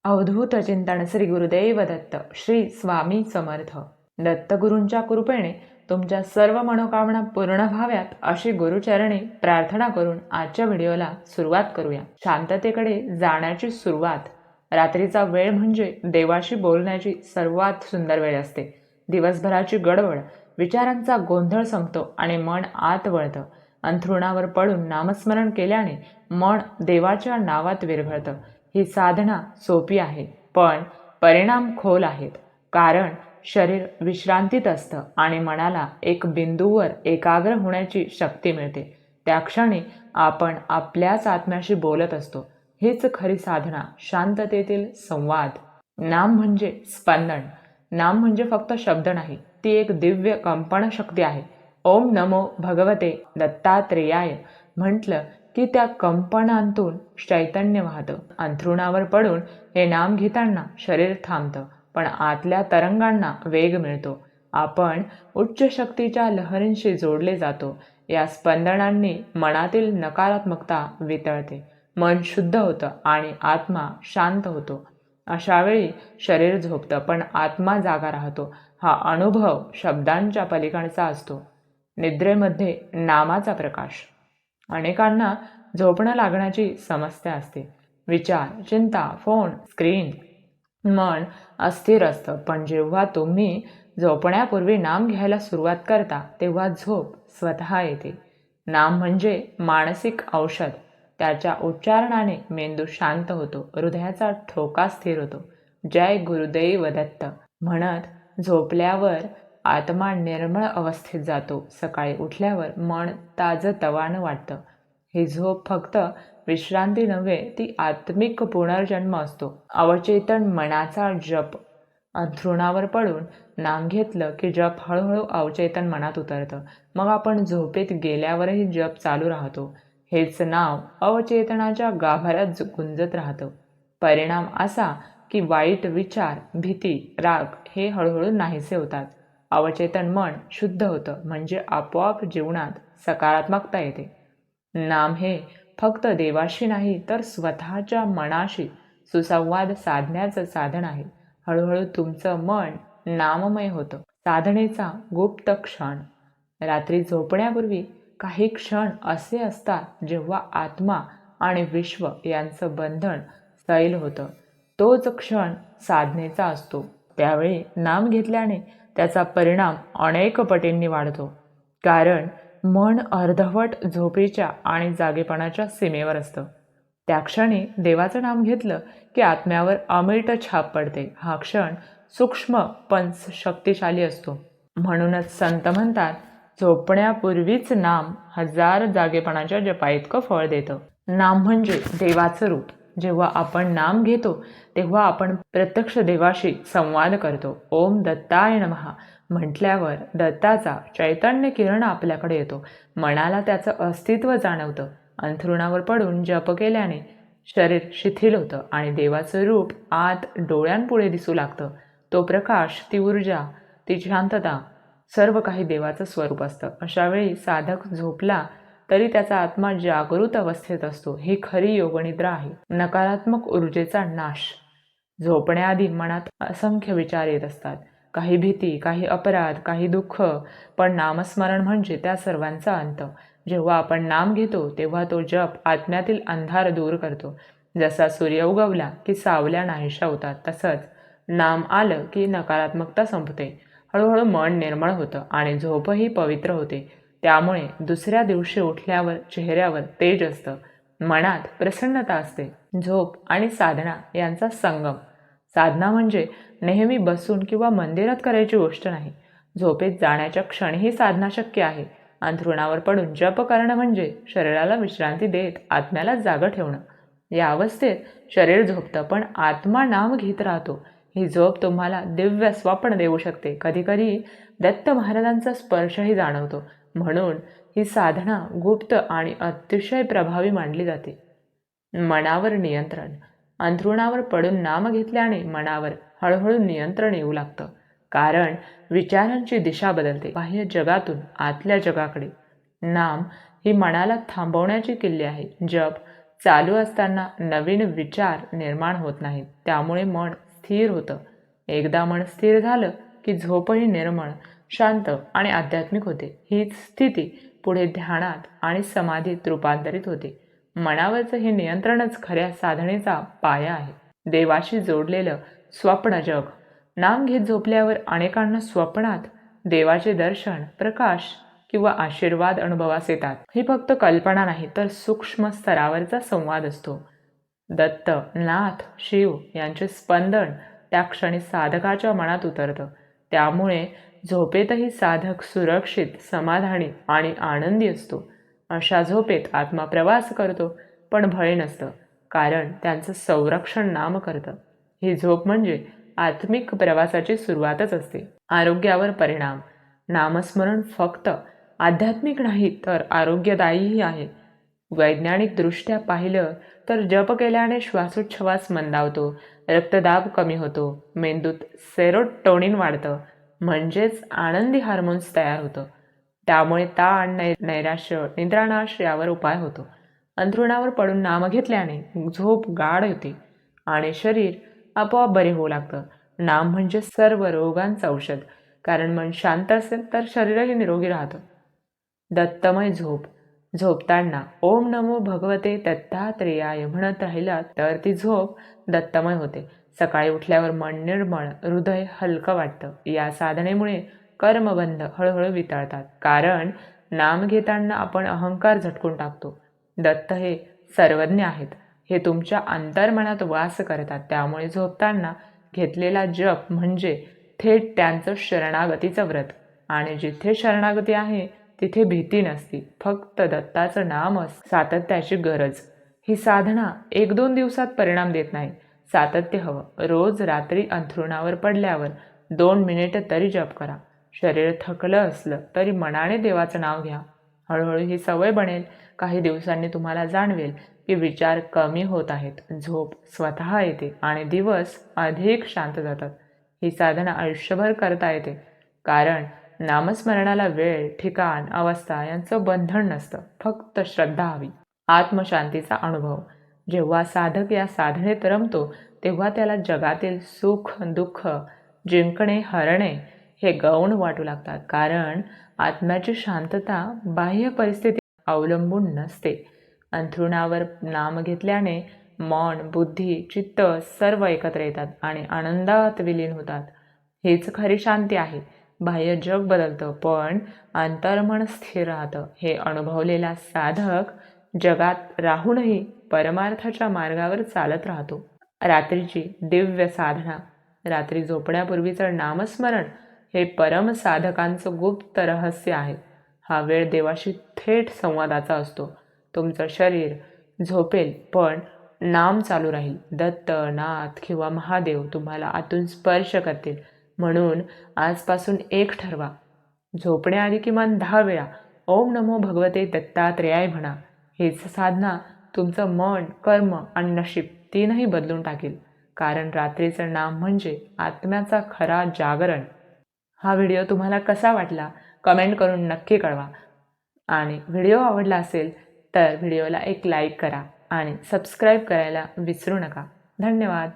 अवधूत चिंतन श्री गुरुदेव दत्त श्री स्वामी समर्थ. दत्तगुरूंच्या कृपेने तुमच्या सर्व मनोकामना पूर्ण व्हाव्यात अशी गुरुचरणी प्रार्थना करून आजच्या व्हिडिओला सुरुवात करूया. शांततेकडे जाण्याची सुरुवात. रात्रीचा वेळ म्हणजे देवाशी बोलण्याची सर्वात सुंदर वेळ असते. दिवसभराची गडबड, विचारांचा गोंधळ संपतो आणि मन आत वळतं. अंथरुणावर पडून नामस्मरण केल्याने मन देवाच्या नावात विरघळतं. ही साधना सोपी आहे, पण परिणाम खोल आहेत. कारण शरीर विश्रांतीत असतं आणि मनाला एक बिंदूवर एकाग्र होण्याची शक्ती मिळते. त्या क्षणी आपण आपल्याच आत्म्याशी बोलत असतो. हीच खरी साधना, शांततेतील संवाद. नाम म्हणजे स्पंदन. नाम म्हणजे फक्त शब्द नाही, ती एक दिव्य कंपन शक्ती आहे. ओम नमो भगवते दत्तात्रेयाय म्हटलं की त्या कंपनांतून चैतन्य वाहतं. अंथरुणावर पडून हे नाम घेताना शरीर थांबतं, पण आतल्या तरंगांना वेग मिळतो. आपण उच्च शक्तीच्या लहरींशी जोडले जातो. या स्पंदनांनी मनातील नकारात्मकता वितळते, मन शुद्ध होतं आणि आत्मा शांत होतो. अशा वेळी शरीर झोपतं, पण आत्मा जागा राहतो. हा अनुभव शब्दांच्या पलीकडचा असतो. निद्रेमध्ये नामाचा प्रकाश. अनेकांना झोपणं लागण्याची समस्या असते. विचार, चिंता, फोन, स्क्रीन, मन अस्थिर असतं. पण जेव्हा तुम्ही झोपण्यापूर्वी नाम घ्यायला सुरुवात करता, तेव्हा झोप स्वतः येते. नाम म्हणजे मानसिक औषध. त्याच्या उच्चारणाने मेंदू शांत होतो, हृदयाचा ठोका स्थिर होतो. जय गुरुदेव दत्त म्हणत झोपल्यावर आत्मा निर्मळ अवस्थेत जातो. सकाळी उठल्यावर मन ताजंतवानं वाटतं. ही झोप फक्त विश्रांती नव्हे, ती आत्मिक पुनर्जन्म असतो. अवचेतन मनाचा जप. अंथरुणावर पडून नाम घेतलं की जप हळूहळू अवचेतन मनात उतरतं. मग आपण झोपेत गेल्यावरही जप चालू राहतो. हेच नाव अवचेतनाच्या गाभाऱ्यात गुंजत राहतं. परिणाम असा की वाईट विचार, भीती, राग हे हळूहळू नाहीसे होतात. अवचेतन मन शुद्ध होतं, म्हणजे आपोआप जीवनात सकारात्मकता येते. नाम हे फक्त देवाशी नाही, तर स्वतःच्या मनाशी सुसंवाद साधण्याचं साधन आहे. हळूहळू तुमचं मन नाममय होतं. साधनेचा गुप्त क्षण. रात्री झोपण्यापूर्वी काही क्षण असे असतात जेव्हा आत्मा आणि विश्व यांचं बंधन सैल होतं. तोच क्षण साधनेचा असतो. त्यावेळी नाम घेतल्याने त्याचा परिणाम अनेक पटींनी वाढतो. कारण मन अर्धवट झोपेच्या आणि जागेपणाच्या सीमेवर असतं. त्या क्षणी देवाचं नाम घेतलं की आत्म्यावर अमिट छाप पडते. हा क्षण सूक्ष्म पण शक्तिशाली असतो. म्हणूनच संत म्हणतात, झोपण्यापूर्वीच नाम 1000 जागेपणाच्या जपाइतकं फळ देतं. नाम म्हणजे देवाचं रूप. जेव्हा आपण नाम घेतो तेव्हा आपण प्रत्यक्ष देवाशी संवाद करतो. ओम दत्ताय नमः म्हटल्यावर दत्ताचा चैतन्य किरण आपल्याकडे येतो. मनाला त्याचं अस्तित्व जाणवतं. अंथरुणावर पडून जप केल्याने शरीर शिथिल होतं आणि देवाचं रूप आत डोळ्यांपुढे दिसू लागतं. तो प्रकाश, ती ऊर्जा, ती शांतता, सर्व काही देवाचं स्वरूप असतं. अशा वेळी साधक झोपला तरी त्याचा आत्मा जागृत अवस्थेत असतो. ही खरी योगनिद्रा आहे. नकारात्मक ऊर्जेचा नाश. झोपण्याआधी मनात असंख्य विचार येत असतात. काही भीती, काही अपराध, काही दुःख, पण नामस्मरण म्हणजे त्या सर्वांचा अंत. जेव्हा आपण नाम घेतो तेव्हा तो जप आत्म्यातील अंधार दूर करतो. जसा सूर्य उगवला की सावल्या नाहीशा होतात, तसंच नाम आलं की नकारात्मकता संपते. हळूहळू मन निर्मळ होतं आणि झोपही पवित्र होते. त्यामुळे दुसऱ्या दिवशी उठल्यावर चेहऱ्यावर तेज असतं, मनात प्रसन्नता असते. झोप आणि साधना यांचा संगम. साधना म्हणजे नेहमी बसून किंवा मंदिरात करायची गोष्ट नाही. झोपेत जाण्याच्या क्षणीही साधना शक्य आहे. अंथरुणावर पडून जप करणं म्हणजे शरीराला विश्रांती देत आत्म्याला जागं ठेवणं. या अवस्थेत शरीर झोपतं, पण आत्मा नाम घेत राहतो. ही झोप तुम्हाला दिव्य स्वप्न देऊ शकते. कधीकधी दत्त महाराजांचा स्पर्शही जाणवतो. म्हणून ही साधना गुप्त आणि अतिशय प्रभावी मानली जाते. मनावर नियंत्रण. अंथरुणावर पडून नाम घेतल्याने मनावर हळूहळू नियंत्रण येऊ लागतं. कारण विचारांची दिशा बदलते. बाह्य जगातून आतल्या जगाकडे. नाम ही मनाला थांबवण्याची किल्ली आहे. जप चालू असताना नवीन विचार निर्माण होत नाहीत, त्यामुळे मन स्थिर होतं. एकदा मन स्थिर झालं की झोपही निर्मळ, शांत आणि आध्यात्मिक होते. हीच स्थिती पुढे ध्यानात आणि समाधीत रूपांतरित होते. मनावरचं हे नियंत्रणच खऱ्या साधनेचा पाया आहे. देवाशी जोडलेलं स्वप्न जग. नाम घेत झोपल्यावर अनेकांना स्वप्नात देवाचे दर्शन, प्रकाश किंवा आशीर्वाद अनुभवास येतात. ही फक्त कल्पना नाही, तर सूक्ष्म स्तरावरचा संवाद असतो. दत्त, नाथ, शिव यांचे स्पंदन त्या क्षणी साधकाच्या मनात उतरतं. त्यामुळे झोपेतही साधक सुरक्षित, समाधानी आणि आनंदी असतो. अशा झोपेत आत्मा प्रवास करतो, पण भय नसतं, कारण त्यांचं संरक्षण नाम करतं. ही झोप म्हणजे आत्मिक प्रवासाची सुरुवातच असते. आरोग्यावर परिणाम. नामस्मरण फक्त आध्यात्मिक नाही, तर आरोग्यदायीही आहे. वैज्ञानिकदृष्ट्या पाहिलं तर जप केल्याने श्वासोच्छवास मंदावतो, रक्तदाब कमी होतो, मेंदूत सेरोटोनिन वाढतं, म्हणजेच आनंदी हार्मोन्स तयार होतं. त्यामुळे ताण, नैराश्य, निद्रानाश यावर उपाय होतो. अंथरुणावर पडून नाम घेतल्याने झोप गाढ होते आणि शरीर आपोआप बरे होऊ लागतं. नाम म्हणजे सर्व रोगांचं औषध, कारण मन शांत असेल तर शरीरही निरोगी राहतं. दत्तमय झोप. झोपताना ओम नमो भगवते दत्तात्रेयाय म्हणत राहिलात तर ती झोप दत्तमय होते. सकाळी उठल्यावर मन निर्मळ, हृदय हलकं वाटतं. या साधनेमुळे कर्मबंध हळूहळू वितळतात, कारण नाम घेताना आपण अहंकार झटकून टाकतो. दत्त हे सर्वज्ञ आहेत, हे तुमच्या अंतर्मनात वास करतात. त्यामुळे झोपताना घेतलेला जप म्हणजे थेट त्यांचं शरणागतीचं व्रत. आणि जिथे शरणागती आहे तिथे भीती नसती, फक्त दत्ताचं नाम सातत्याची गरज. ही साधना 1-2 दिवसात परिणाम देत नाही, सातत्य हवं. रोज रात्री अंथरुणावर पडल्यावर 2 मिनिटं तरी जप करा. शरीर थकलं असलं तरी मनाने देवाचं नाव घ्या. हळूहळू ही सवय बनेल. काही दिवसांनी तुम्हाला जाणवेल की विचार कमी होत आहेत, झोप स्वतः येते आणि दिवस अधिक शांत जातात. ही साधना आयुष्यभर करता येते, कारण नामस्मरणाला वेळ, ठिकाण, अवस्था यांचं बंधन नसतं, फक्त श्रद्धा हवी. आत्मशांतीचा अनुभव. जेव्हा साधक या साधनेत रमतो तेव्हा त्याला जगातील सुख, दुःख, जिंकणे, हरणे हे गौण वाटू लागतात, कारण आत्म्याची शांतता बाह्य परिस्थिती अवलंबून नसते. अंथरुणावर नाम घेतल्याने मन, बुद्धी, चित्त सर्व एकत्र येतात आणि आनंदात विलीन होतात. हीच खरी शांती आहे. बाह्य जग बदलतं, पण अंतर्मन स्थिर राहतं. हे अनुभवलेला साधक जगात राहूनही परमार्थाच्या मार्गावर चालत राहतो. रात्रीची दिव्य साधना. रात्री झोपण्यापूर्वीचं नामस्मरण हे परमसाधकांचं गुप्त रहस्य आहे. हा वेळ देवाशी थेट संवादाचा असतो. तुमचं शरीर झोपेल, पण नाम चालू राहील. दत्त, नाथ किंवा महादेव तुम्हाला आतून स्पर्श करतील. म्हणून आजपासून एक ठरवा, झोपण्याआधी किमान 10 वेळा ओम नमो भगवते दत्तात्रेयाय म्हणा. हीच साधना तुमचं मन, कर्म आणि नशीब तीनही बदलून टाकेल, कारण रात्रीचं नाम म्हणजे आत्म्याचा खरा जागरण. हा व्हिडिओ तुम्हाला कसा वाटला कमेंट करून नक्की कळवा. आणि व्हिडिओ आवडला असेल तर व्हिडिओला एक लाईक करा आणि सबस्क्राईब करायला विसरू नका. धन्यवाद.